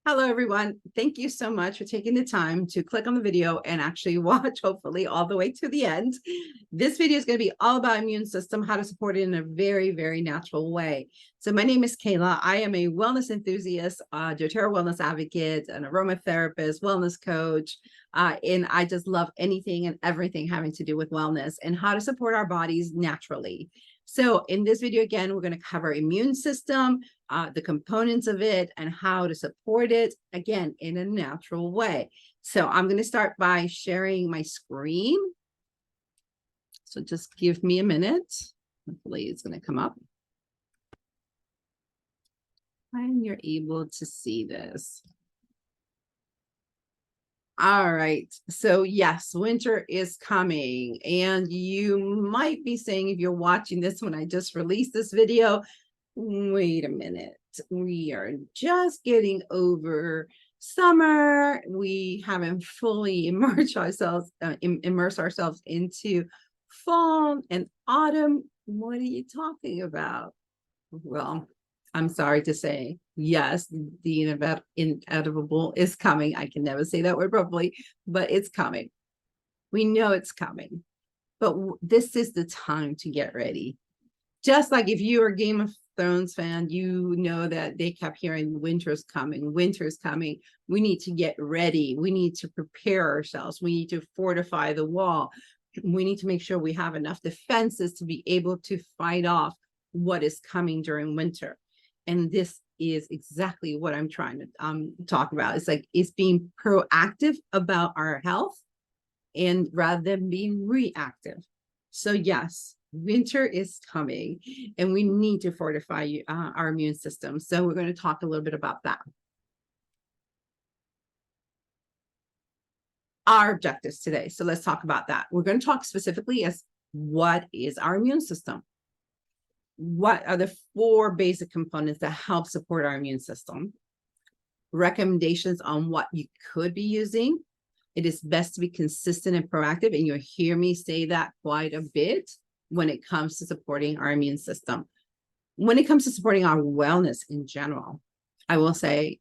Hello, everyone. Thank you so much for taking the time to click on the video and actually watch, hopefully, all the way to the end. This video is going to be all about immune system, how to support it in a very, very natural way. So my name is Kayla. I am a wellness enthusiast, doTERRA wellness advocate, an aromatherapist, wellness coach, and I just love anything and everything having to do with wellness and how to support our bodies naturally. So in this video, again, we're going to cover immune system, the components of it, and how to support it, again, in a natural way. So I'm going to start by sharing my screen. So just give me a minute. Hopefully it's going to come up. And you're able to see this. All right. So yes, winter is coming. And you might be saying, if you're watching this when I just released this video, wait a minute, we are just getting over summer. We haven't fully immersed ourselves into fall and autumn. What are you talking about? Well, I'm sorry to say, yes, the inevitable is coming. I can never say that word properly, but it's coming. We know it's coming, but this is the time to get ready. Just like if you're a Game of Thrones fan, you know that they kept hearing winter's coming, winter's coming. We need to get ready. We need to prepare ourselves. We need to fortify the wall. We need to make sure we have enough defenses to be able to fight off what is coming during winter. And this is exactly what I'm trying to talk about. It's like, it's being proactive about our health and rather than being reactive. So yes, winter is coming and we need to fortify our immune system. So we're going to talk a little bit about that. Our objectives today. So let's talk about that. We're going to talk specifically as what is our immune system? What are the 4 basic components that help support our immune system? Recommendations on what you could be using. It is best to be consistent and proactive, and you'll hear me say that quite a bit when it comes to supporting our immune system. When it comes to supporting our wellness in general, I will say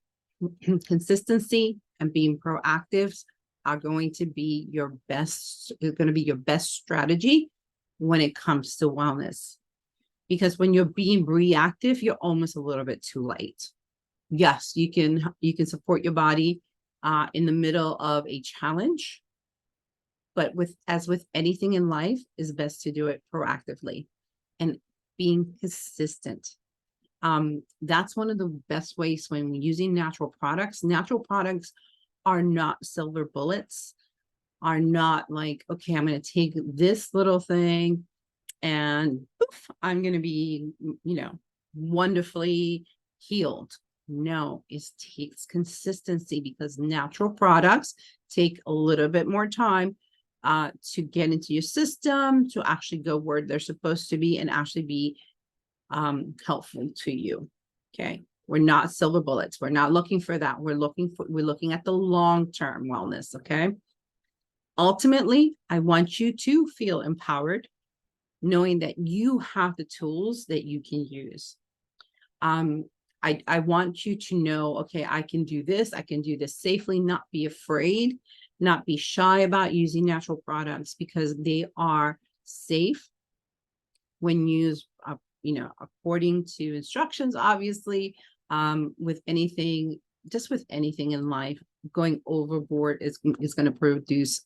consistency and being proactive are going to be your best strategy when it comes to wellness. Because when you're being reactive, you're almost a little bit too late. Yes, you can support your body in the middle of a challenge, but as with anything in life, it's best to do it proactively and being consistent. That's one of the best ways when we're using natural products. Natural products are not silver bullets, are not like, okay, I'm going to take this little thing and poof, I'm going to be, wonderfully healed. No, it takes consistency because natural products take a little bit more time to get into your system, to actually go where they're supposed to be and actually be helpful to you. Okay. We're not silver bullets. We're not looking for that. We're looking at the long-term wellness. Okay. Ultimately, I want you to feel empowered, knowing that you have the tools that you can use. I want you to know, okay, I can do this safely, not be afraid, not be shy about using natural products because they are safe when used, according to instructions, obviously, with anything in life, going overboard is going to produce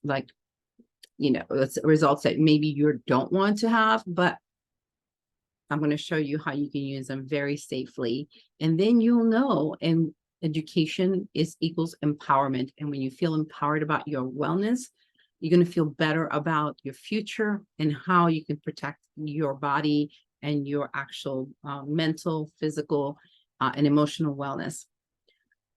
results that maybe you don't want to have, but I'm going to show you how you can use them very safely. And then you'll know, and education equals empowerment. And when you feel empowered about your wellness, you're going to feel better about your future and how you can protect your body and your actual mental, physical, and emotional wellness.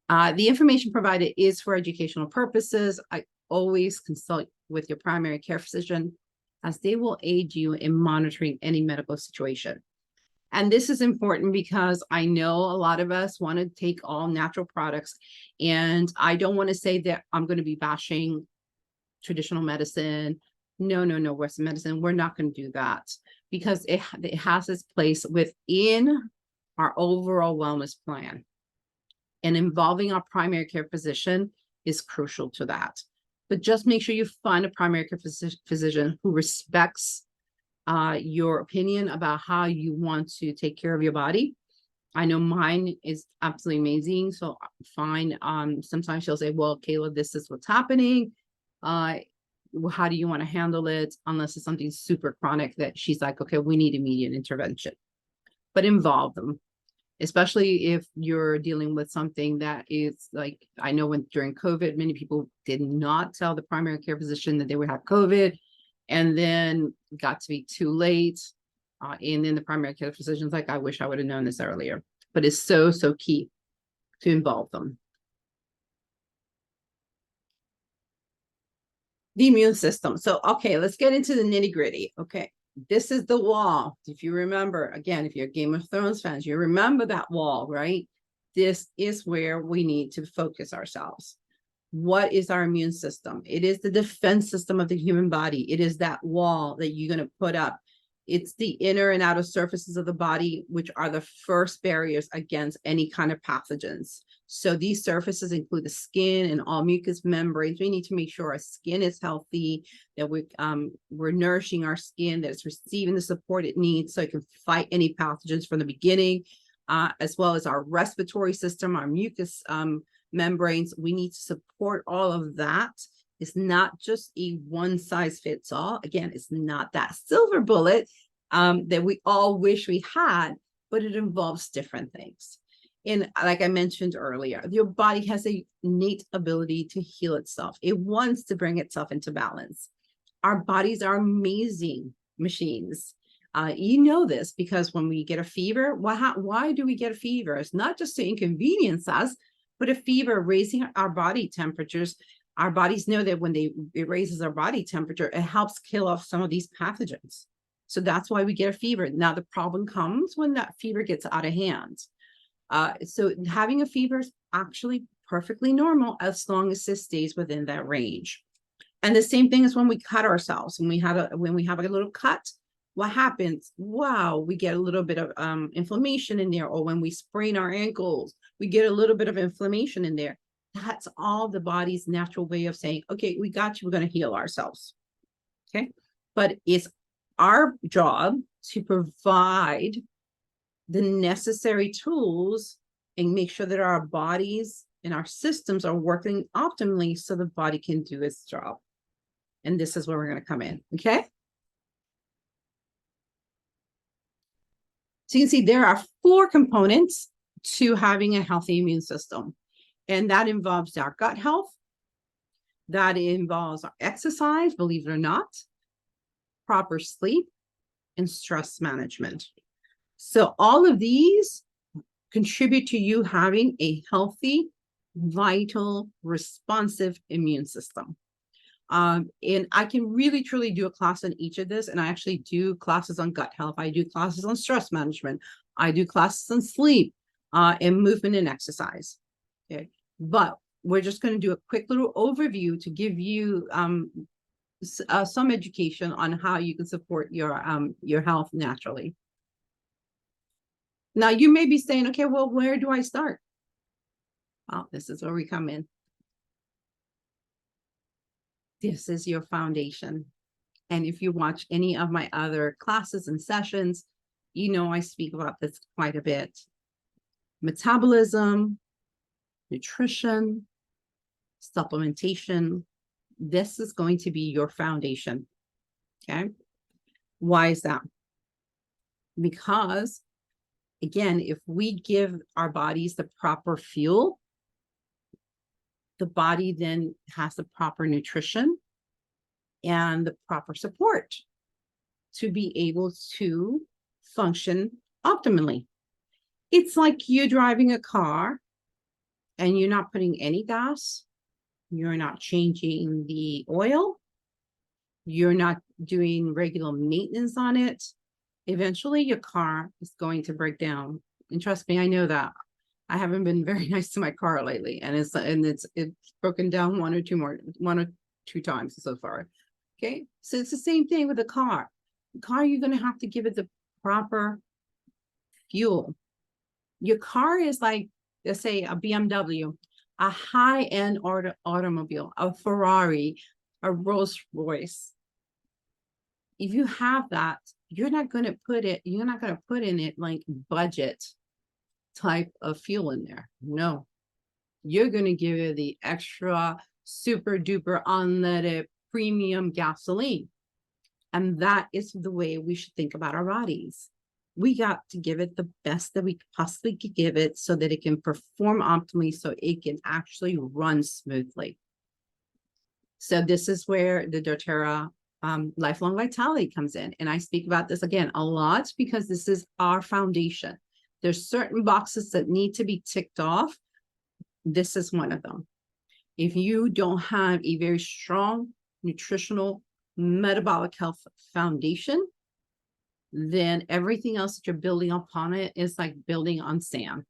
The information provided is for educational purposes. I always consult with your primary care physician as they will aid you in monitoring any medical situation. And this is important because I know a lot of us want to take all natural products, and I don't want to say that I'm going to be bashing traditional medicine. No, Western medicine. We're not going to do that because it has its place within our overall wellness plan. and involving our primary care physician is crucial to that. But just make sure you find a primary care physician who respects your opinion about how you want to take care of your body. I know mine is absolutely amazing. So fine. Sometimes she'll say, well, Kayla, this is what's happening. How do you want to handle it? Unless it's something super chronic that she's like, okay, we need immediate intervention. But involve them, especially if you're dealing with something that is like, I know during COVID, many people did not tell the primary care physician that they would have COVID, and then got to be too late. And then the primary care physician's like, I wish I would have known this earlier. But it's so, so key to involve them. The immune system. So, okay, let's get into the nitty gritty. Okay, this is the wall. If you remember, again, if you're Game of Thrones fans, you remember that wall, right? This is where we need to focus ourselves. What is our immune system? It is the defense system of the human body. It is that wall that you're going to put up. It's the inner and outer surfaces of the body, which are the first barriers against any kind of pathogens. So these surfaces include the skin and all mucous membranes. We need to make sure our skin is healthy, that we're nourishing our skin, that it's receiving the support it needs so it can fight any pathogens from the beginning, as well as our respiratory system, our mucous membranes. We need to support all of that. It's not just a one size fits all. Again, it's not that silver bullet that we all wish we had, but it involves different things. And like I mentioned earlier, your body has an innate ability to heal itself. It wants to bring itself into balance. Our bodies are amazing machines. You know this because when we get a fever, why do we get a fever? It's not just to inconvenience us, but a fever raising our body temperatures. Our bodies know that when it raises our body temperature, it helps kill off some of these pathogens. So that's why we get a fever. Now the problem comes when that fever gets out of hand. So having a fever is actually perfectly normal as long as it stays within that range. And the same thing is when we cut ourselves. When we have a little cut, what happens? Wow, we get a little bit of inflammation in there. Or when we sprain our ankles, we get a little bit of inflammation in there. That's all the body's natural way of saying, okay, we got you, we're going to heal ourselves. Okay. But it's our job to provide the necessary tools and make sure that our bodies and our systems are working optimally so the body can do its job. And this is where we're going to come in. Okay. So you can see there are 4 components to having a healthy immune system. And that involves our gut health. That involves our exercise, believe it or not, proper sleep, and stress management. So all of these contribute to you having a healthy, vital, responsive immune system. And I can really, truly do a class on each of this. And I actually do classes on gut health. I do classes on stress management. I do classes on sleep and movement and exercise. Okay. But we're just going to do a quick little overview to give you some education on how you can support your health naturally. Now, you may be saying, okay, well, where do I start? Well, this is where we come in. This is your foundation. And if you watch any of my other classes and sessions, you know I speak about this quite a bit. Metabolism, nutrition, supplementation. This is going to be your foundation. Okay. Why is that? Because, again, if we give our bodies the proper fuel, the body then has the proper nutrition and the proper support to be able to function optimally. It's like you driving a car and you're not putting any gas, you're not changing the oil, you're not doing regular maintenance on it. Eventually your car is going to break down. And trust me, I know that. I haven't been very nice to my car lately, and it's broken down one or two times so far. Okay, so it's the same thing with a car. The car, you're going to have to give it the proper fuel. Your car is like let's say a BMW, a high-end automobile, a Ferrari, a Rolls Royce. If you have that, you're not going to put in it like budget type of fuel in there. No, you're going to give it the extra super duper unleaded premium gasoline. And that is the way we should think about our bodies. We got to give it the best that we possibly could give it so that it can perform optimally, so it can actually run smoothly. So this is where the doTERRA lifelong vitality comes in. And I speak about this again a lot because this is our foundation. There's certain boxes that need to be ticked off. This is one of them. If you don't have a very strong nutritional metabolic health foundation, then everything else that you're building upon it is like building on sand.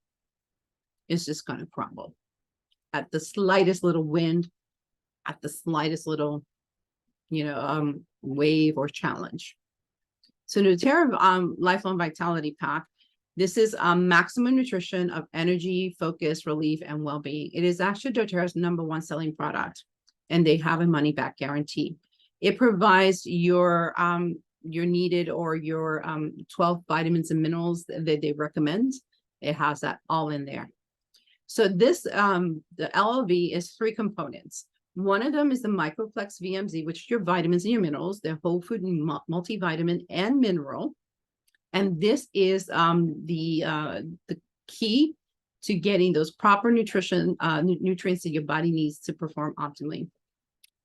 It's just going to crumble at the slightest little wind, at the slightest little, wave or challenge. So doTERRA lifelong vitality pack. This is maximum nutrition of energy, focus, relief, and well-being. It is actually doTERRA's #1 selling product, and they have a money-back guarantee. It provides your needed or your 12 vitamins and minerals that they recommend. It has that all in there. So this, the LLV is 3 components. One of them is the Microplex VMZ, which is your vitamins and your minerals, the whole food multivitamin and mineral. And this is the key to getting those proper nutrition, nutrients that your body needs to perform optimally.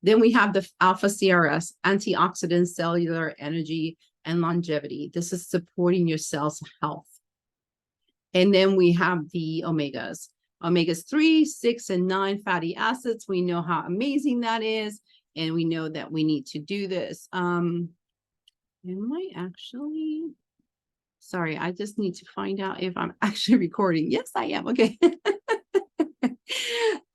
Then we have the Alpha CRS, antioxidant, cellular energy, and longevity. This is supporting your cell's health. And then we have the omegas. Omegas 3, 6, and 9 fatty acids. We know how amazing that is. And we know that we need to do this. Am I actually... Sorry, I just need to find out if I'm actually recording. Yes, I am. Okay.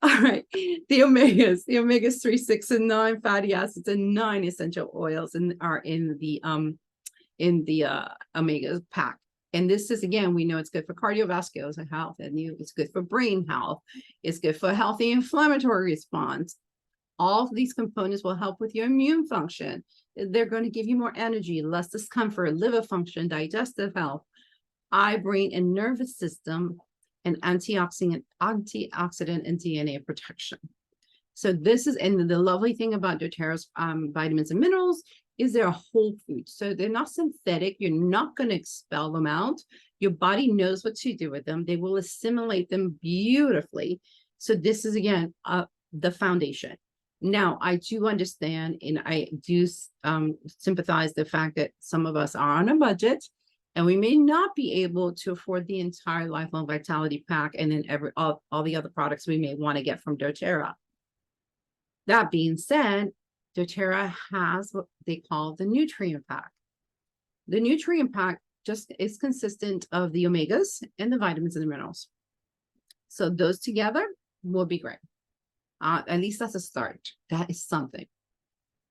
All right. The omegas 3, 6, and 9 fatty acids and 9 essential oils are in the omegas pack. And this is, again, we know it's good for cardiovascular health, and it's good for brain health. It's good for healthy inflammatory response. All of these components will help with your immune function. They're going to give you more energy, less discomfort, liver function, digestive health, eye, brain, and nervous system, and antioxidant and DNA protection. So this is, and the lovely thing about doTERRA's vitamins and minerals is they're whole food. So they're not synthetic. You're not going to expel them out. Your body knows what to do with them. They will assimilate them beautifully. So this is, again, the foundation. Now, I do understand, and I do sympathize the fact that some of us are on a budget, and we may not be able to afford the entire lifelong vitality pack and then all the other products we may want to get from doTERRA. That being said, doTERRA has what they call the nutrient pack. The nutrient pack just is consistent of the omegas and the vitamins and the minerals. So those together will be great. At least that's a start. That is something.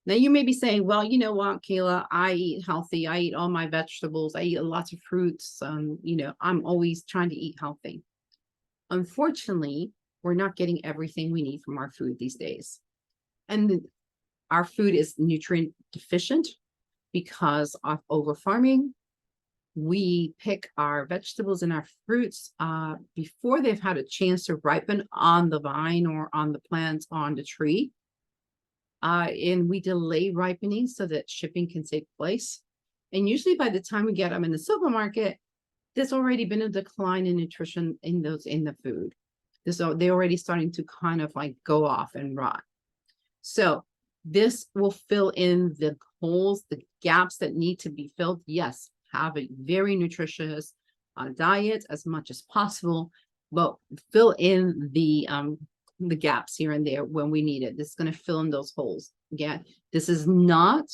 Now you may be saying, well, you know what, Kayla, I eat healthy. I eat all my vegetables. I eat lots of fruits. I'm always trying to eat healthy. Unfortunately, we're not getting everything we need from our food these days. And our food is nutrient deficient because of over farming. We pick our vegetables and our fruits before they've had a chance to ripen on the vine or on the plants on the tree. And we delay ripening so that shipping can take place. And usually by the time we get them in the supermarket, there's already been a decline in nutrition in the food. So they're already starting to kind of like go off and rot. So this will fill in the holes, the gaps that need to be filled. Yes, have a very nutritious diet as much as possible, but fill in the gaps here and there when we need it. This is going to fill in those holes. Again, this is not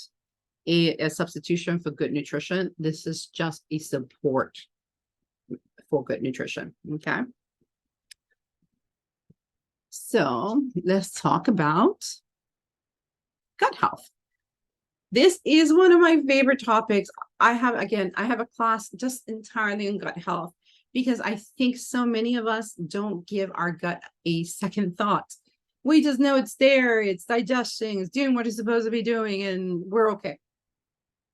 a substitution for good nutrition. This is just a support for good nutrition. Okay. So let's talk about gut health. This is one of my favorite topics. I have a class just entirely on gut health. because I think so many of us don't give our gut a second thought. We just know it's there, it's digesting, it's doing what it's supposed to be doing, and we're okay.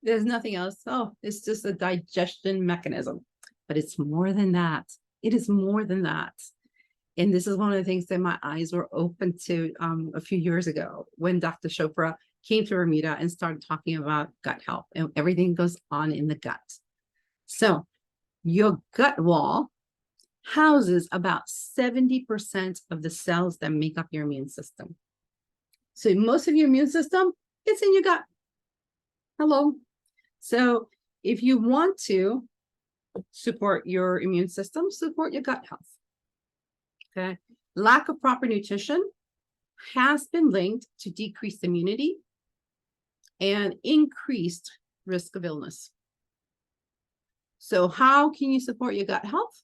There's nothing else. Oh, it's just a digestion mechanism. But it's more than that. It is more than that. And this is one of the things that my eyes were open to a few years ago when Dr. Chopra came to Ramita and started talking about gut health, and everything goes on in the gut. So your gut wall houses about 70% of the cells that make up your immune system. So most of your immune system, it's in your gut. Hello. So if you want to support your immune system, support your gut health. Okay. Lack of proper nutrition has been linked to decreased immunity and increased risk of illness. So how can you support your gut health?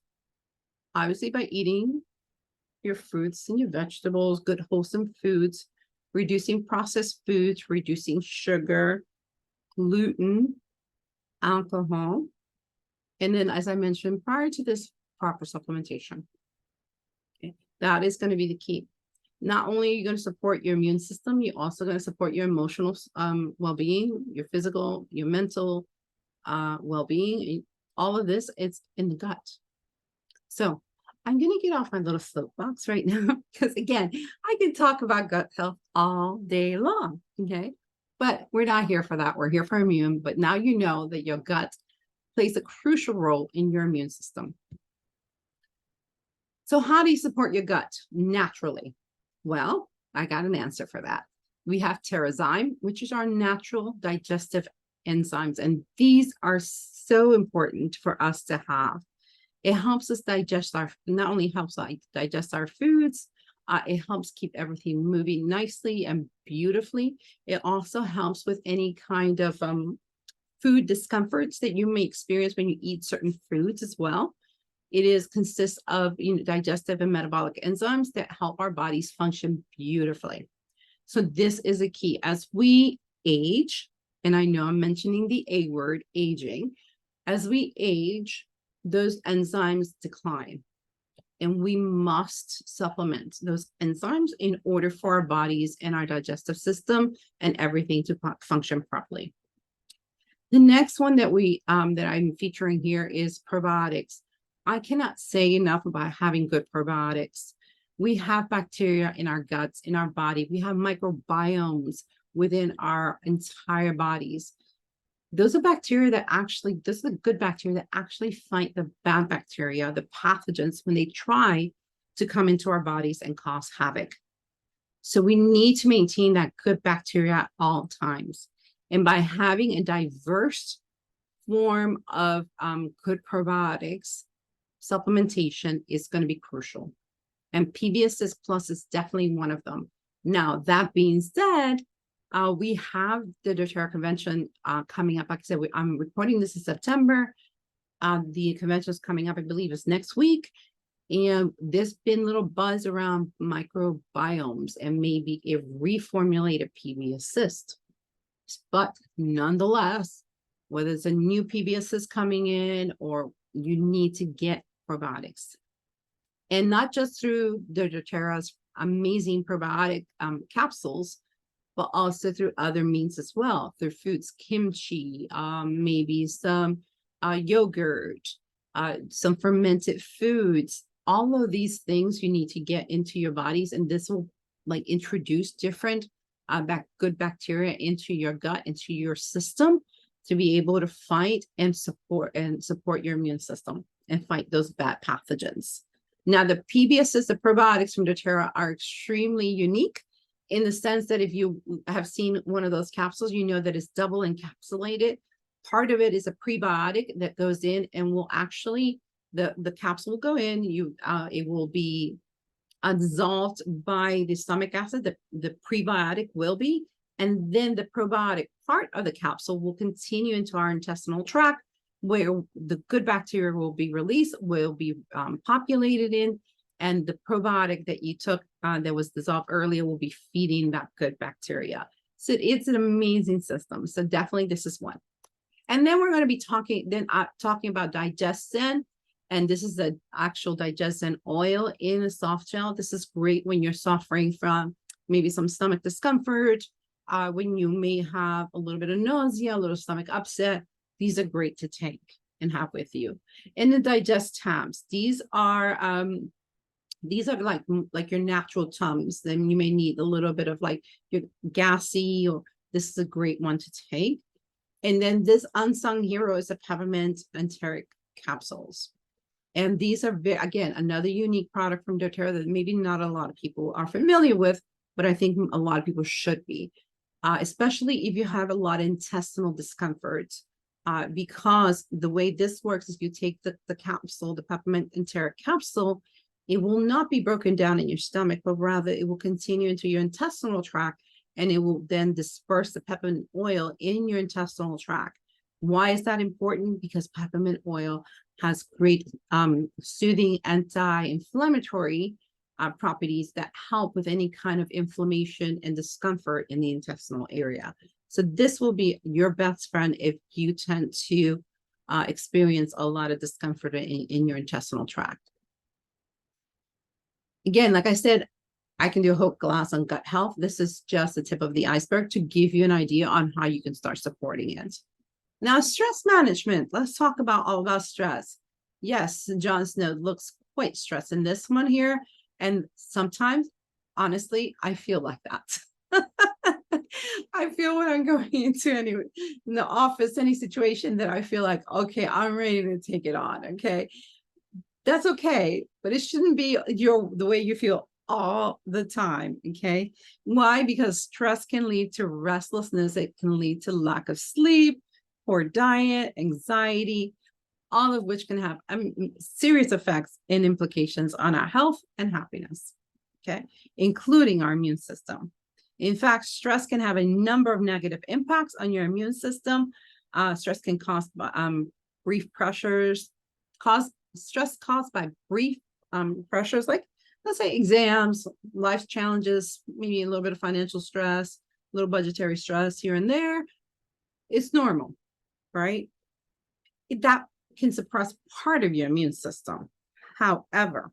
Obviously by eating your fruits and your vegetables, good wholesome foods, reducing processed foods, reducing sugar, gluten, alcohol, and then, as I mentioned prior to this, proper supplementation. Okay. That is going to be the key. Not only are you going to support your immune system, you're also going to support your emotional well-being, your physical, your mental well-being. All of this, it's in the gut. So I'm going to get off my little soapbox right now because, again, I can talk about gut health all day long, okay? But we're not here for that. We're here for immune. But now you know that your gut plays a crucial role in your immune system. So how do you support your gut naturally? Well, I got an answer for that. We have TerraZyme, which is our natural digestive enzymes. And these are so important for us to have. It helps us digest not only helps us digest our foods, it helps keep everything moving nicely and beautifully. It also helps with any kind of food discomforts that you may experience when you eat certain foods as well. It consists of digestive and metabolic enzymes that help our bodies function beautifully. So this is a key. As we age, and I know I'm mentioning the A word, aging, as we age, those enzymes decline. And we must supplement those enzymes in order for our bodies and our digestive system and everything to function properly. The next one that I'm featuring here is probiotics. I cannot say enough about having good probiotics. We have bacteria in our guts, in our body. We have microbiomes within our entire bodies. Those are bacteria that actually, this is the good bacteria that actually fight the bad bacteria, the pathogens, when they try to come into our bodies and cause havoc. So we need to maintain that good bacteria at all times. And by having a diverse form of good probiotics, supplementation is going to be crucial. And PBSS Plus is definitely one of them. Now, that being said, we have the doTERRA convention coming up. Like I said, I'm recording this in September. The convention is coming up, I believe, is next week. And there's been little buzz around microbiomes and maybe a reformulated PBSS. But nonetheless, whether it's a new PBSS coming in or you need to get probiotics. And not just through the doTERRA's amazing probiotic capsules, but also through other means as well, through foods, kimchi, maybe some yogurt, some fermented foods. All of these things you need to get into your bodies, and this will introduce different good bacteria into your gut, into your system, to be able to fight and support your immune system and fight those bad pathogens. Now, the PBSs, the probiotics from doTERRA, are extremely unique in the sense that if you have seen one of those capsules, you know that it's double encapsulated. Part of it is a prebiotic that goes in and will actually, the capsule will go in, it will be dissolved by the stomach acid, the prebiotic will be, and then the probiotic part of the capsule will continue into our intestinal tract, where the good bacteria will be released, will be populated in, and the probiotic that you took that was dissolved earlier will be feeding that good bacteria. So it's an amazing system. So definitely this is one. And then we're going to be talking about digestion And this is the actual digestion oil in a soft gel. This is great when you're suffering from maybe some stomach discomfort, when you may have a little bit of nausea, a little stomach upset. These are great to take and have with you. And the digest tabs, these are like your natural Tums. Then you may need a little bit of like your gassy, or this is a great one to take. And then this unsung hero is the peppermint enteric capsules. And these are, again, another unique product from doTERRA that maybe not a lot of people are familiar with, but I think a lot of people should be, especially if you have a lot of intestinal discomfort, because the way this works is you take the capsule, the peppermint enteric capsule, it will not be broken down in your stomach, but rather it will continue into your intestinal tract, and it will then disperse the peppermint oil in your intestinal tract. Why is that important? Because peppermint oil has great soothing anti-inflammatory properties that help with any kind of inflammation and discomfort in the intestinal area. So this will be your best friend if you tend to experience a lot of discomfort in your intestinal tract. Again, like I said, I can do a whole class on gut health. This is just the tip of the iceberg to give you an idea on how you can start supporting it. Now, stress management. Let's talk all about stress. Yes, Jon Snow looks quite stressed in this one here. And sometimes, honestly, I feel like that. I feel when I'm going into in the office, any situation that I feel like, okay, I'm ready to take it on. Okay. That's okay. But it shouldn't be the way you feel all the time. Okay. Why? Because stress can lead to restlessness. It can lead to lack of sleep, poor diet, anxiety, all of which can have serious effects and implications on our health and happiness, okay, including our immune system. In fact, stress can have a number of negative impacts on your immune system. Stress can cause brief pressures, stress caused by brief pressures, like let's say exams, life challenges, maybe a little bit of financial stress, a little budgetary stress here and there. It's normal, right? That can suppress part of your immune system. However,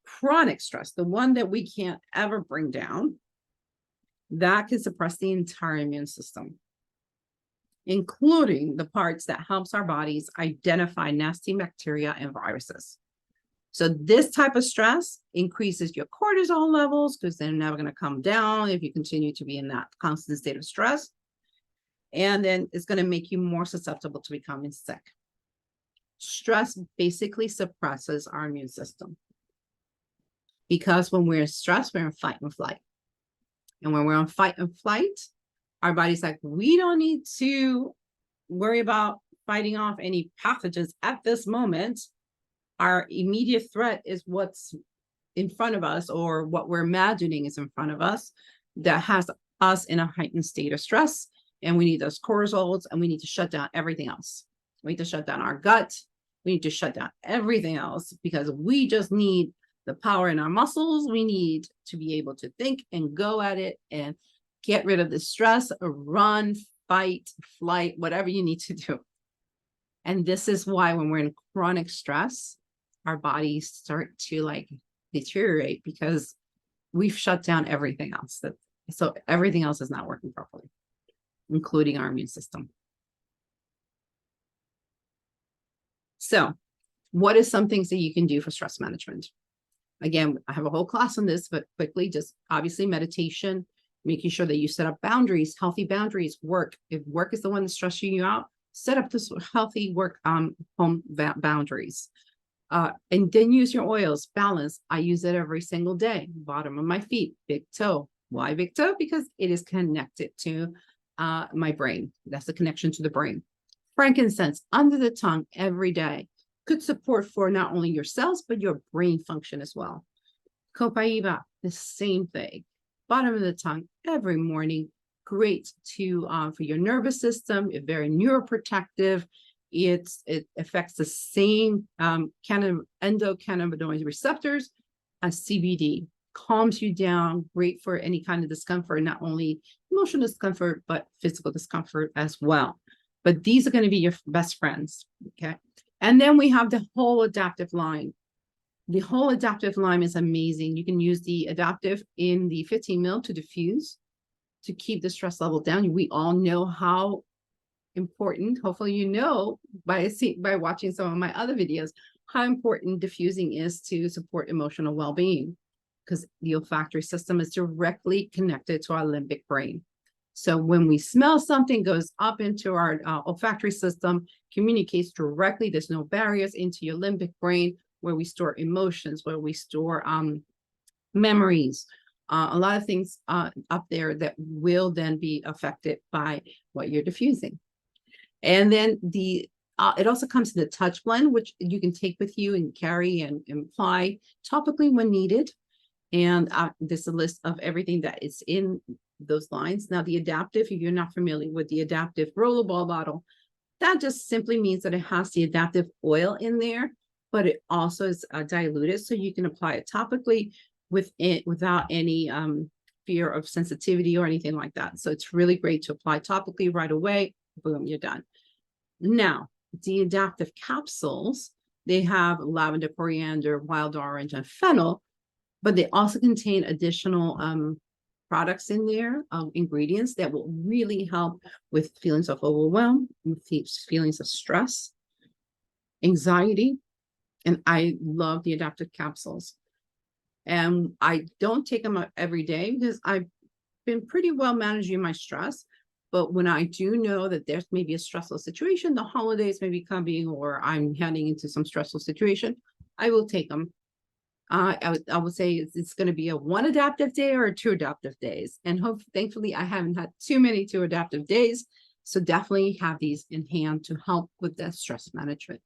chronic stress, the one that we can't ever bring down, that can suppress the entire immune system, including the parts that helps our bodies identify nasty bacteria and viruses. So this type of stress increases your cortisol levels because they're never going to come down if you continue to be in that constant state of stress. And then it's going to make you more susceptible to becoming sick. Stress basically suppresses our immune system. Because when we're stressed, we're in fight and flight. And when we're on fight and flight, our body's like, we don't need to worry about fighting off any pathogens at this moment. Our immediate threat is what's in front of us, or what we're imagining is in front of us, that has us in a heightened state of stress. And we need those cortisols, and we need to shut down everything else. We need to shut down our gut. We need to shut down everything else, because we just need the power in our muscles. We need to be able to think and go at it and get rid of the stress, run, fight, flight, whatever you need to do. And this is why when we're in chronic stress, our bodies start to like deteriorate, because we've shut down everything else. So everything else is not working properly, including our immune system. So what is some things that you can do for stress management? Again, I have a whole class on this, but quickly, just obviously meditation, making sure that you set up boundaries, healthy boundaries. Work, if work is the one that's stressing you out, set up this healthy work home boundaries. And then use your oils, balance. I use it every single day. Bottom of my feet, big toe. Why big toe? Because it is connected to my brain. That's the connection to the brain. Frankincense under the tongue every day. Good support for not only your cells, but your brain function as well. Copaiba, the same thing. Bottom of the tongue every morning. Great for your nervous system. It's very neuroprotective. It affects the same endocannabinoid receptors as CBD. Calms you down. Great for any kind of discomfort, not only emotional discomfort, but physical discomfort as well. But these are going to be your best friends. Okay. And then we have the whole adaptive line. The whole adaptive line is amazing. You can use the adaptive in the 15 ml to diffuse, to keep the stress level down. We all know how important, hopefully you know by watching some of my other videos, how important diffusing is to support emotional well-being, because the olfactory system is directly connected to our limbic brain. So when we smell something, goes up into our olfactory system, communicates directly, there's no barriers, into your limbic brain, where we store emotions, where we store memories, a lot of things up there that will then be affected by what you're diffusing. And then it also comes to the touch blend, which you can take with you and carry and apply topically when needed. And there's a list of everything that is in those lines. Now, the adaptive, if you're not familiar with the adaptive rollerball bottle, that just simply means that it has the adaptive oil in there, but it also is diluted, so you can apply it topically with it without any fear of sensitivity or anything like that. So it's really great to apply topically right away. Boom, you're done. Now, the adaptive capsules, they have lavender, coriander, wild orange, and fennel, but they also contain additional products in there, ingredients that will really help with feelings of overwhelm, with feelings of stress, anxiety. And I love the adaptive capsules. And I don't take them every day because I've been pretty well managing my stress. But when I do know that there's maybe a stressful situation, the holidays may be coming, or I'm heading into some stressful situation, I will take them. I would say it's going to be a 1 adaptive day or 2 adaptive days. And thankfully, I haven't had too many 2 adaptive days. So definitely have these in hand to help with that stress management.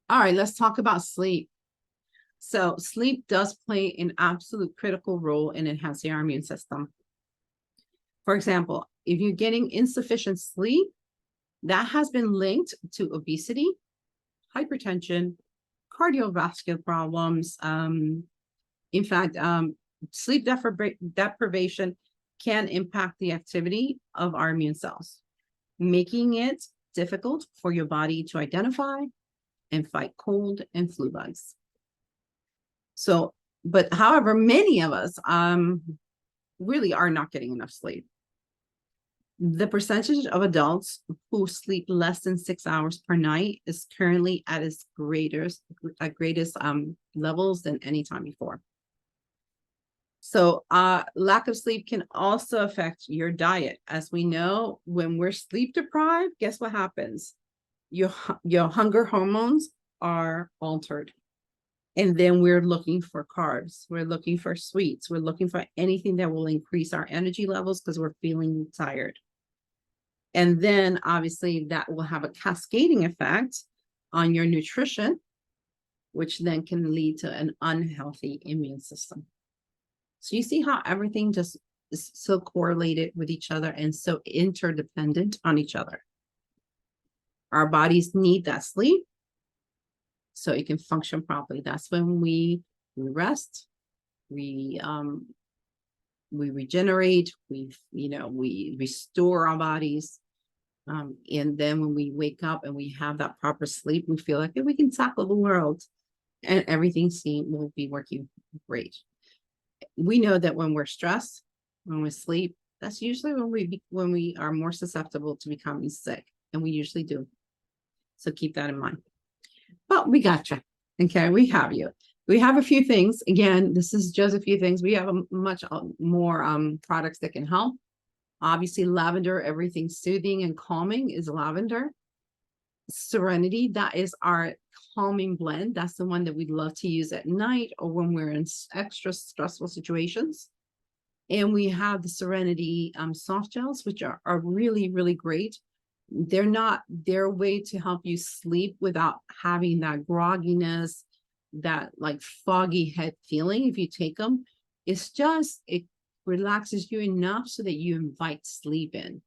All right, let's talk about sleep. So sleep does play an absolute critical role in enhancing our immune system. For example, if you're getting insufficient sleep, that has been linked to obesity, hypertension, cardiovascular problems. In fact, sleep deprivation can impact the activity of our immune cells, making it difficult for your body to identify and fight cold and flu bugs. So, but however, many of us really are not getting enough sleep. The percentage of adults who sleep less than 6 hours per night is currently at its greatest levels than any time before. So lack of sleep can also affect your diet. As we know, when we're sleep deprived, guess what happens? Your hunger hormones are altered. And then we're looking for carbs. We're looking for sweets. We're looking for anything that will increase our energy levels because we're feeling tired. And then obviously that will have a cascading effect on your nutrition, which then can lead to an unhealthy immune system. So you see how everything just is so correlated with each other and so interdependent on each other. Our bodies need that sleep so it can function properly. That's when we rest, we regenerate, we restore our bodies. And then when we wake up and we have that proper sleep, we feel like we can tackle the world and everything will be working great. We know that when we're stressed, when we sleep, that's usually when we are more susceptible to becoming sick, and we usually do. So keep that in mind. But we got you. Okay, we have you. We have a few things. Again, this is just a few things. We have much more products that can help. Obviously, lavender, everything soothing and calming is lavender. Serenity, that is our calming blend. That's the one that we'd love to use at night or when we're in extra stressful situations. And we have the Serenity soft gels, which are really, really great. They're a way to help you sleep without having that grogginess, that like foggy head feeling. If you take them, it relaxes you enough so that you invite sleep in.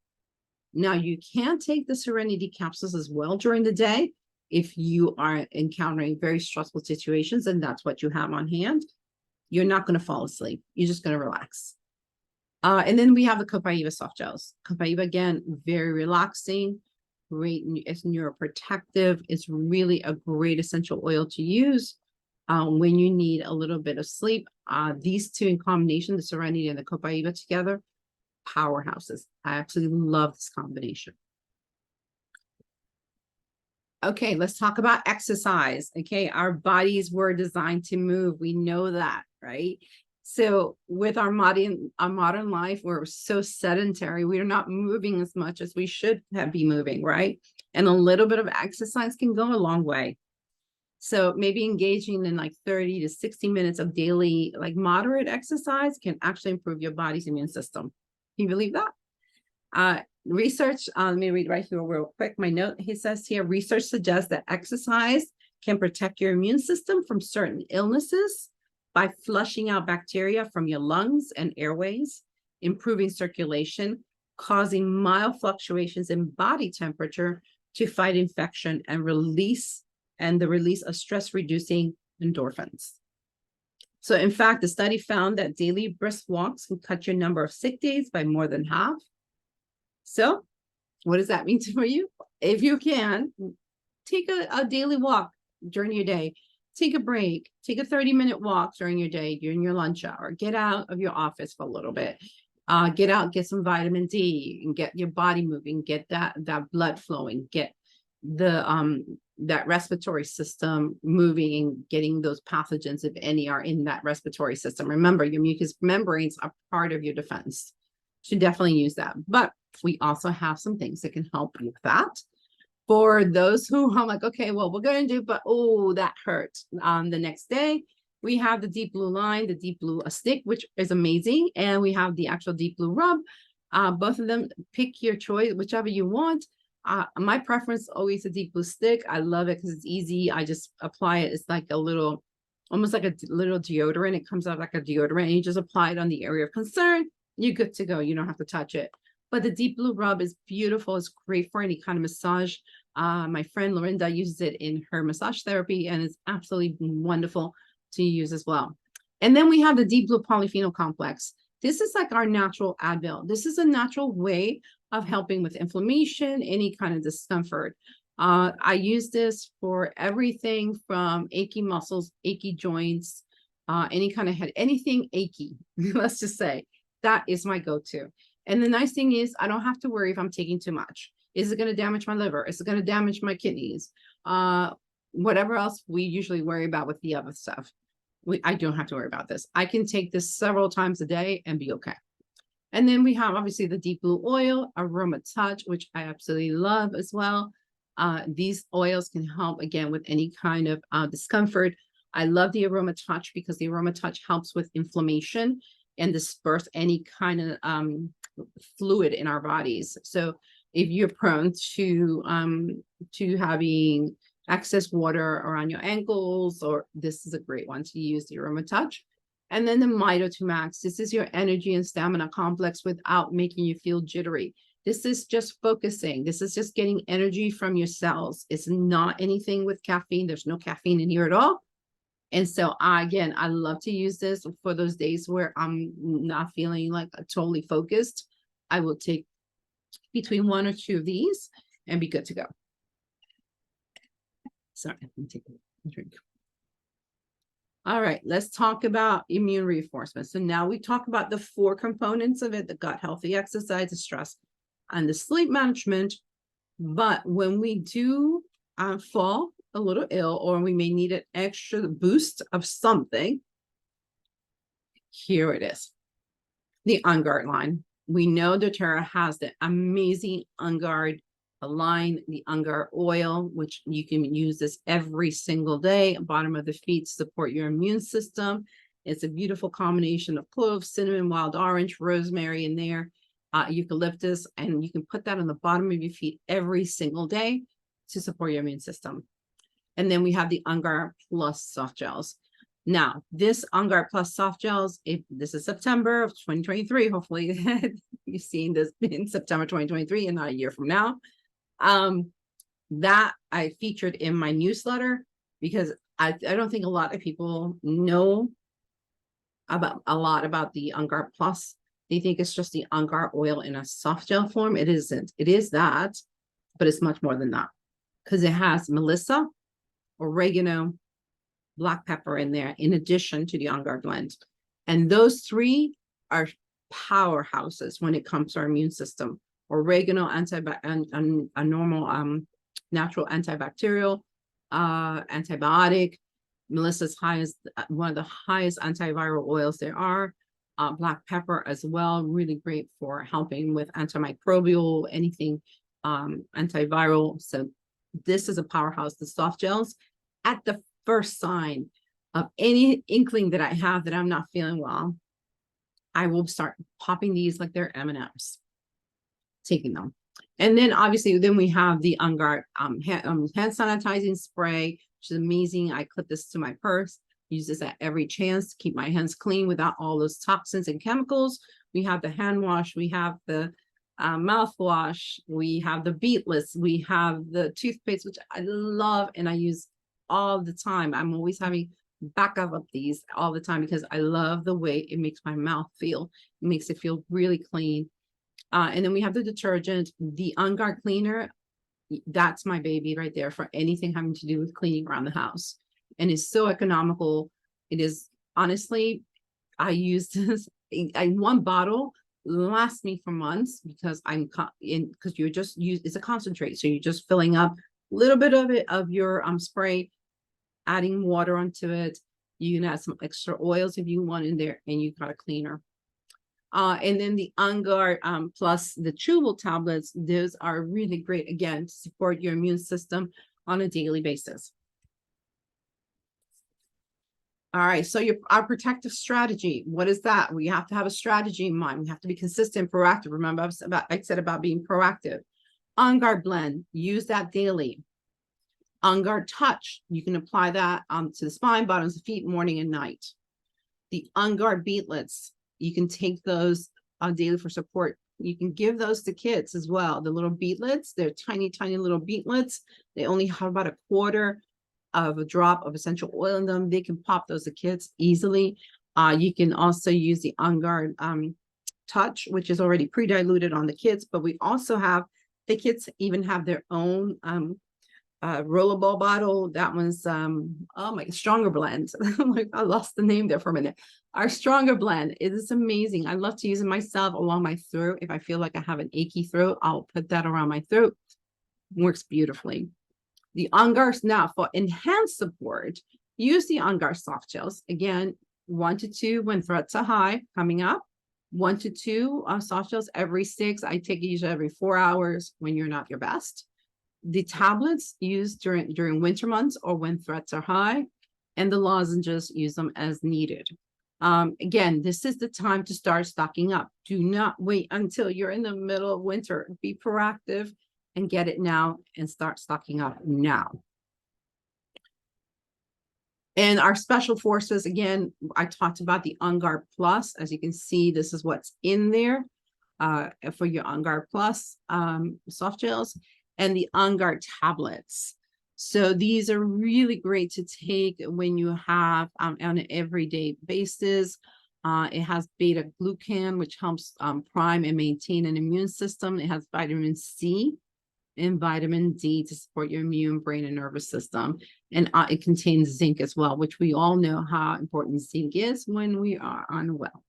Now, you can take the Serenity capsules as well during the day if you are encountering very stressful situations and that's what you have on hand. You're not going to fall asleep. You're just going to relax. And then we have the Copaiba soft gels. Copaiba, again, very relaxing. great. It's neuroprotective. It's really a great essential oil to use when you need a little bit of sleep. These two in combination, the Serenity and the Copaiba together, powerhouses. I absolutely love this combination. Okay, let's talk about exercise. Okay, our bodies were designed to move. We know that, right? So with our modern life, we're so sedentary. We are not moving as much as we should be moving, right? And a little bit of exercise can go a long way. So maybe engaging in like 30 to 60 minutes of daily, like moderate exercise can actually improve your body's immune system. Can you believe that? Research, let me read right here real quick. My note, he says here, research suggests that exercise can protect your immune system from certain illnesses by flushing out bacteria from your lungs and airways, improving circulation, causing mild fluctuations in body temperature to fight infection and the release of stress-reducing endorphins. So in fact, the study found that daily brisk walks can cut your number of sick days by more than half. So what does that mean for you? If you can, take a daily walk during your day. Take a break. Take a 30-minute walk during your day, during your lunch hour. Get out of your office for a little bit. Get out, get some vitamin D, and get your body moving. Get that blood flowing. Get that respiratory system moving and getting those pathogens, if any, are in that respiratory system. Remember, your mucous membranes are part of your defense. Should definitely use that. But we also have some things that can help you with that. For those who I'm like, okay, well, we're going to do, but oh, that hurts. The next day, we have the Deep Blue line, the Deep Blue stick, which is amazing. And we have the actual Deep Blue rub. Both of them, pick your choice, whichever you want. My preference always a Deep Blue stick. I love it because it's easy. I just apply it. It's like a little, almost like a little deodorant. It comes out like a deodorant, and you just apply it on the area of concern. You're good to go. You don't have to touch it. But the Deep Blue rub is beautiful. It's great for any kind of massage. My friend Lorinda uses it in her massage therapy, and it's absolutely wonderful to use as well. And then we have the Deep Blue polyphenol complex. This is like our natural Advil. This is a natural way of helping with inflammation, any kind of discomfort. I use this for everything from achy muscles, achy joints, any kind of head, anything achy, let's just say. That is my go-to. And the nice thing is I don't have to worry if I'm taking too much. Is it going to damage my liver? Is it going to damage my kidneys? Whatever else we usually worry about with the other stuff. I don't have to worry about this. I can take this several times a day and be okay. And then we have obviously the Deep Blue oil, Aroma Touch, which I absolutely love as well. These oils can help again with any kind of discomfort. I love the Aroma Touch because the Aroma Touch helps with inflammation and disperse any kind of fluid in our bodies. So if you're prone to having excess water around your ankles, or this is a great one to use, the Aroma Touch. And then the Mito 2 Max. This is your energy and stamina complex without making you feel jittery. This is just focusing. This is just getting energy from your cells. It's not anything with caffeine. There's no caffeine in here at all. And so I love to use this for those days where I'm not feeling like totally focused. I will take between 1 or 2 of these and be good to go. Sorry, let me take a drink. All right, let's talk about immune reinforcement. So now we talk about the 4 components of it: the gut healthy exercise, the stress, and the sleep management. But when we do fall a little ill, or we may need an extra boost of something, here it is, the On Guard line. We know doTERRA has the amazing On Guard line, the On Guard oil, which you can use this every single day, bottom of the feet, to support your immune system. It's a beautiful combination of cloves, cinnamon, wild orange, rosemary in there, eucalyptus, and you can put that on the bottom of your feet every single day to support your immune system. And then we have the On Guard Plus soft gels. Now, this On Guard Plus soft gels, this is September of 2023. Hopefully you've seen this in September 2023 and not a year from now. That I featured in my newsletter because I don't think a lot of people know about the On Guard Plus. They think it's just the On Guard oil in a soft gel form. It isn't. It is that, but it's much more than that because it has Melissa, oregano, black pepper in there, in addition to the On Guard blend. And those three are powerhouses when it comes to our immune system. Oregano, and a normal natural antibacterial, antibiotic. Melissa's highest, one of the highest antiviral oils there are. Black pepper as well, really great for helping with antimicrobial, anything antiviral. So this is a powerhouse. The soft gels, at the first sign of any inkling that I have that I'm not feeling well, I will start popping these like they're M&Ms, taking them. And then obviously, then we have the On Guard hand sanitizing spray, which is amazing. I clip this to my purse, use this at every chance to keep my hands clean without all those toxins and chemicals. We have the hand wash, we have the mouthwash, we have the beetless, we have the toothpaste, which I love and I use all the time. I'm always having backup of these all the time because I love the way it makes my mouth feel. It makes it feel really clean. And then we have the detergent, the On Guard cleaner. That's my baby right there for anything having to do with cleaning around the house. And it's so economical. It is, honestly, I use this, one bottle lasts me for months because because you're just it's a concentrate. So you're just filling up a little bit of it, of your spray, adding water onto it. You can add some extra oils if you want in there, and you got a cleaner. And then the On Guard plus the chewable tablets, those are really great, again, to support your immune system on a daily basis. All right, so our protective strategy, what is that? We have to have a strategy in mind. We have to be consistent, proactive. Remember, I said about being proactive. On Guard blend, use that daily. On Guard touch, you can apply that to the spine, bottoms of feet, morning and night. The On Guard beetlets, you can take those daily for support. You can give those to kids as well. The little beetlets, they're tiny, tiny little beetlets. They only have about a quarter of a drop of essential oil in them. They can pop those to kids easily. You can also use the On Guard touch, which is already pre-diluted on the kids, but we also have, the kids even have their own rollerball bottle. That one's oh my, Stronger blend. Like, I lost the name there for a minute. Our Stronger blend, it is amazing. I love to use it myself along my throat. If I feel like I have an achy throat, I'll put that around my throat. Works beautifully. The On Guard, now for enhanced support, use the On Guard soft gels. Again, 1 to 2 when threats are high coming up. 1 to 2 soft gels every 6. I take it usually every 4 hours when you're not your best. The tablets used during winter months or when threats are high, and the lozenges, use them as needed. Again, this is the time to start stocking up. Do not wait until you're in the middle of winter. Be proactive and get it now and start stocking up now. And our special forces, again, I talked about the On Guard Plus. As you can see, this is what's in there for your On Guard Plus soft gels, and the On Guard tablets. So these are really great to take when you have on an everyday basis. It has beta glucan, which helps prime and maintain an immune system. It has vitamin C and vitamin D to support your immune, brain, and nervous system. And it contains zinc as well, which we all know how important zinc is when we are unwell.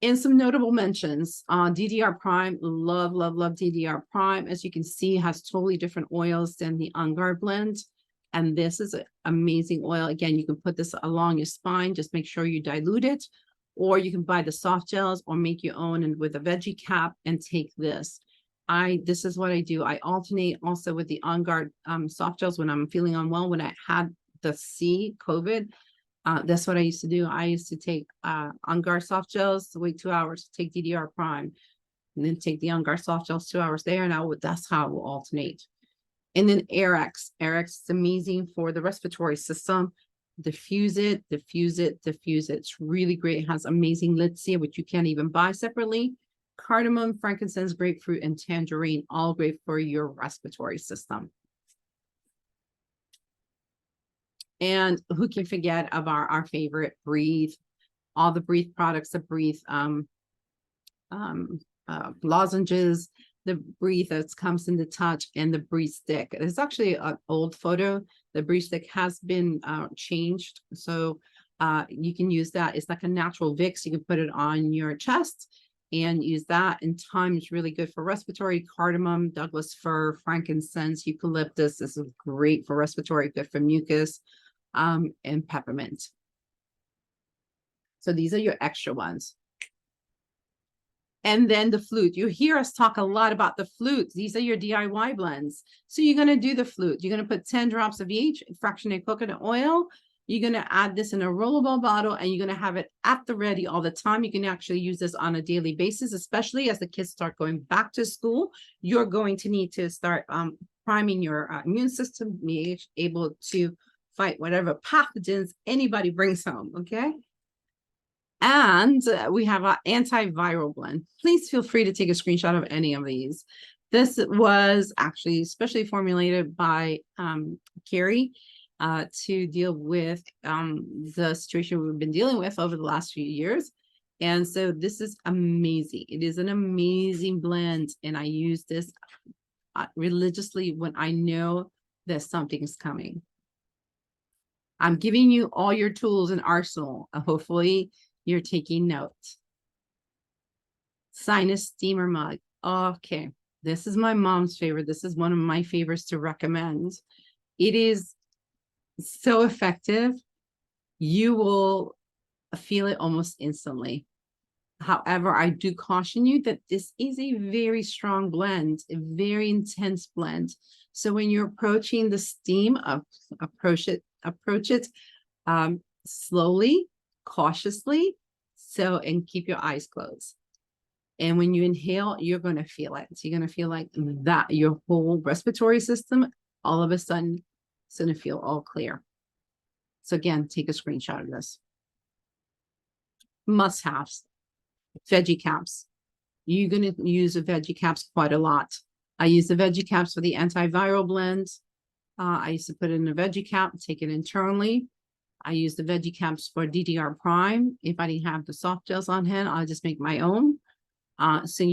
And some notable mentions, DDR Prime, love, love, love DDR Prime. As you can see, has totally different oils than the On Guard blend. And this is an amazing oil. Again, you can put this along your spine. Just make sure you dilute it. Or you can buy the soft gels or make your own and with a veggie cap and take this. This is what I do. I alternate also with the On Guard soft gels when I'm feeling unwell. When I had the COVID, that's what I used to do. I used to take On Guard soft gels, wait 2 hours, take DDR Prime, and then take the On Guard soft gels 2 hours there. And that's how I will alternate. And then Airx. Airx is amazing for the respiratory system. Diffuse it, diffuse it, diffuse it. It's really great. It has amazing Litsia, which you can't even buy separately. Cardamom, frankincense, grapefruit, and tangerine, all great for your respiratory system. And who can forget of our favorite Breathe, all the Breathe products, the Breathe lozenges, the breathe that comes in the touch, and the breathe stick. It's actually an old photo. The breathe stick has been changed, so you can use that. It's like a natural Vicks. You can put it on your chest and use that. And thyme is really good for respiratory. Cardamom, Douglas fir, frankincense, eucalyptus. This is great for respiratory, good for mucus, and peppermint. So these are your extra ones. And then the flute. You hear us talk a lot about the flutes. These are your DIY blends. So you're going to do the flute. You're going to put 10 drops of each, fractionated coconut oil. You're going to add this in a rollable bottle, and you're going to have it at the ready all the time. You can actually use this on a daily basis, especially as the kids start going back to school. You're going to need to start priming your immune system, be able to fight whatever pathogens anybody brings home, okay? And we have an antiviral blend. Please feel free to take a screenshot of any of these. This was actually specially formulated by Carrie to deal with the situation we've been dealing with over the last few years. And so this is amazing. It is an amazing blend. And I use this religiously when I know that something is coming. I'm giving you all your tools and arsenal. Hopefully, you're taking notes. Sinus steamer mug. Okay, this is my mom's favorite. This is one of my favorites to recommend. It is so effective. You will feel it almost instantly. However, I do caution you that this is a very strong blend, a very intense blend. So when you're approaching the steam, approach it slowly, cautiously, and keep your eyes closed. And when you inhale, you're going to feel it. So you're going to feel like that your whole respiratory system, all of a sudden, it's going to feel all clear. So again, take a screenshot of this. Must-haves, veggie caps. You're going to use the veggie caps quite a lot. I use the veggie caps for the antiviral blend. I used to put it in a veggie cap, take it internally. I use the veggie caps for DDR Prime. If I didn't have the soft gels on hand, I'll just make my own. So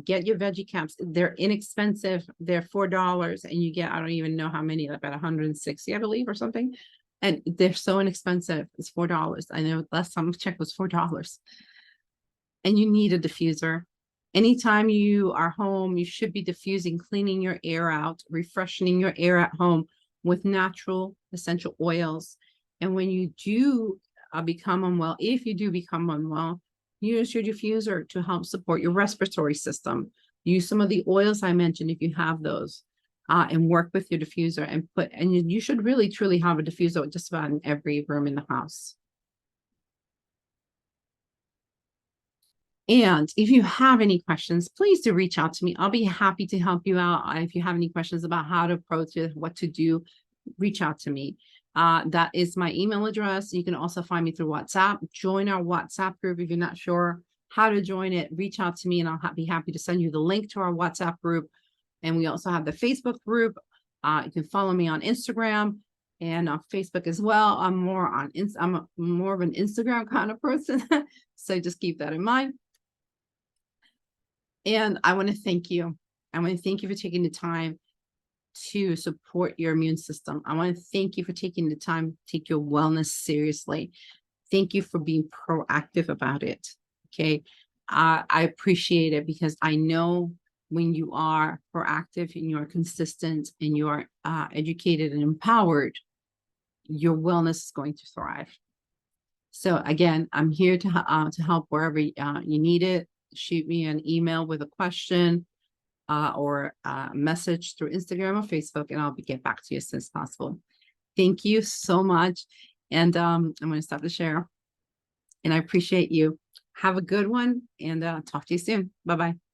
get your veggie caps. They're inexpensive. They're $4, and you get, I don't even know how many, about 160, I believe, or something. And they're so inexpensive. It's $4. I know last time I checked was $4. And you need a diffuser. Anytime you are home, you should be diffusing, cleaning your air out, refreshing your air at home with natural essential oils. And when you do become unwell, if you do become unwell, use your diffuser to help support your respiratory system. Use some of the oils I mentioned if you have those, and work with your diffuser and you should really truly have a diffuser just about in every room in the house. And if you have any questions, please do reach out to me. I'll be happy to help you out. If you have any questions about how to approach it, what to do, reach out to me. That is my email address. You can also find me through WhatsApp. Join our WhatsApp group. If you're not sure how to join it, reach out to me and I'll be happy to send you the link to our WhatsApp group. And we also have the Facebook group. You can follow me on Instagram and on Facebook as well. I'm more of an Instagram kind of person. So just keep that in mind. And I want to thank you. I want to thank you for taking the time to support your immune system. I want to thank you for taking the time to take your wellness seriously. Thank you for being proactive about it. Okay. I appreciate it because I know when you are proactive and you're consistent and you are educated and empowered, your wellness is going to thrive. So again, I'm here to help wherever you need it. Shoot me an email with a question or a message through Instagram or Facebook, and I'll get back to you as soon as possible. Thank you so much. And I'm going to stop the share. And I appreciate you. Have a good one and talk to you soon. Bye-bye.